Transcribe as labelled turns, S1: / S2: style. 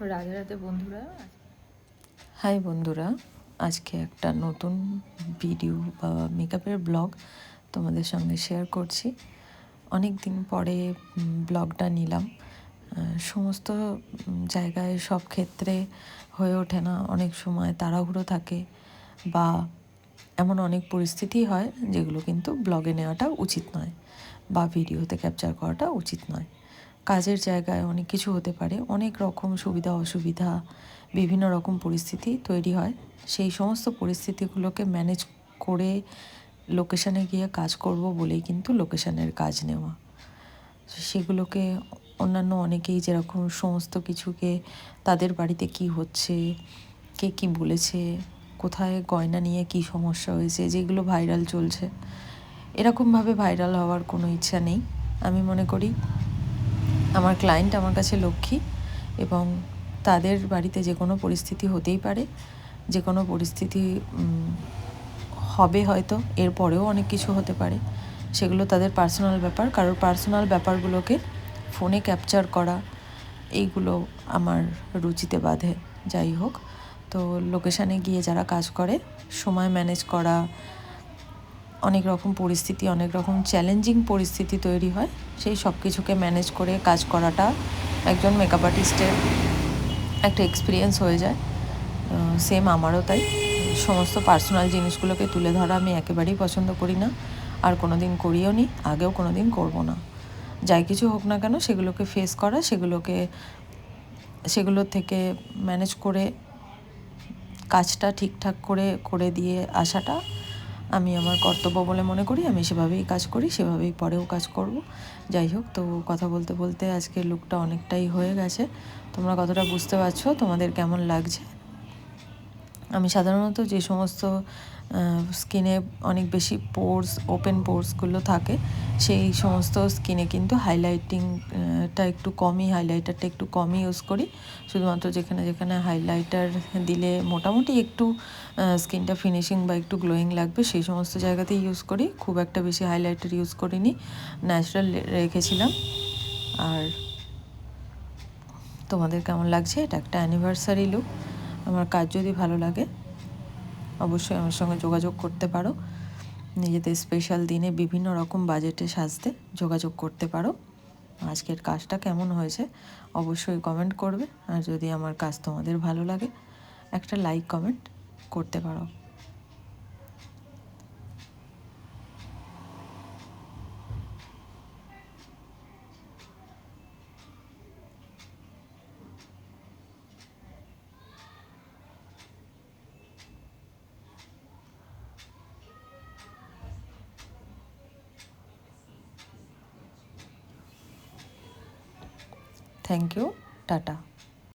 S1: রাধে রাধে বন্ধুরা।
S2: হাই বন্ধুরা, আজকে একটা নতুন ভিডিও বা মেকআপের ব্লগ তোমাদের সঙ্গে শেয়ার করছি। অনেক দিন পরে ব্লগটা নিলাম। সমস্ত জায়গায় সব ক্ষেত্রে হয়ে ওঠে না, অনেক সময় তাড়াহুড়ো থাকে বা এমন অনেক পরিস্থিতি হয় যেগুলো কিন্তু ব্লগে নেওয়াটা উচিত নয় বা ভিডিওতে ক্যাপচার করাটা উচিত নয়। কাজের জায়গায় অনেক কিছু হতে পারে, অনেক রকম সুবিধা অসুবিধা, বিভিন্ন রকম পরিস্থিতি তৈরি হয়। সেই সমস্ত পরিস্থিতিগুলোকে ম্যানেজ করে লোকেশানে গিয়ে কাজ করব বলেই কিন্তু লোকেশানের কাজ নেওয়া। সেগুলোকে অন্যান্য অনেকেই যেরকম সমস্ত কিছুকে তাদের বাড়িতে কি হচ্ছে, কে কী বলেছে, কোথায় গয়না নিয়ে কী সমস্যা হয়েছে, যেগুলো ভাইরাল চলছে, এরকমভাবে ভাইরাল হওয়ার কোনো ইচ্ছা নেই। আমি মনে করি আমার ক্লায়েন্ট আমার কাছে লক্ষ্মী এবং তাদের বাড়িতে যে কোনো পরিস্থিতি হতেই পারে, যে কোনো পরিস্থিতি হবে, হয়তো এরপরেও অনেক কিছু হতে পারে। সেগুলো তাদের পার্সোনাল ব্যাপার। কারোর পার্সোনাল ব্যাপারগুলোকে ফোনে ক্যাপচার করা, এইগুলো আমার রুচিতে বাধে। যাই হোক, তো লোকেশানে গিয়ে যারা কাজ করে, সময় ম্যানেজ করা, অনেক রকম পরিস্থিতি, অনেক রকম চ্যালেঞ্জিং পরিস্থিতি তৈরি হয়। সেই সব কিছুকে ম্যানেজ করে কাজ করাটা একজন মেকআপ আর্টিস্টের একটা এক্সপিরিয়েন্স হয়ে যায়। সেম আমারও তাই। সমস্ত পার্সোনাল জিনিসগুলোকে তুলে ধরা আমি একেবারেই পছন্দ করি না, আর কোনো দিন করিও নি, আগেও কোনো দিন করবো না। যাই কিছু হোক না কেন, সেগুলোকে ফেস করা, সেগুলোর থেকে ম্যানেজ করে কাজটা ঠিকঠাক করে দিয়ে আসাটা আমি আমার কর্তব্য বলে মনে করি। আমি সেভাবেই কাজ করি, সেভাবেই পরেও কাজ করব। যাই হোক, তো কথা বলতে বলতে আজকের লুকটা অনেকটাই হয়ে গেছে। তোমরা কতটা বুঝতে পারছো, তোমাদের কেমন লাগছে? আমি সাধারণত যে সমস্ত স্কিনে অনেক বেশি পোর্স, ওপেন পোর্সগুলো থাকে, সেই সমস্ত স্কিনে কিন্তু হাইলাইটারটা একটু কমই ইউজ করি। শুধুমাত্র যেখানে যেখানে হাইলাইটার দিলে মোটামুটি একটু স্কিনটা ফিনিশিং বা একটু গ্লোয়িং লাগবে, সেই সমস্ত জায়গাতেই ইউজ করি। খুব একটা বেশি হাইলাইটার ইউজ করিনি, ন্যাচারাল রেখেছিলাম। আর তোমাদের কেমন লাগছে? এটা একটা অ্যানিভার্সারি লুক। আমার কাজ যদি ভালো লাগে অবশ্যই আমার সঙ্গে যোগাযোগ করতে পারো। নিজেদের স্পেশাল দিনে বিভিন্ন রকম বাজেটে সাজতে যোগাযোগ করতে পারো। আজকের কাজটা কেমন হয়েছে অবশ্যই কমেন্ট করবে, আর যদি আমার কাজ তোমাদের ভালো লাগে একটা লাইক কমেন্ট করতে পারো। Thank you, tata.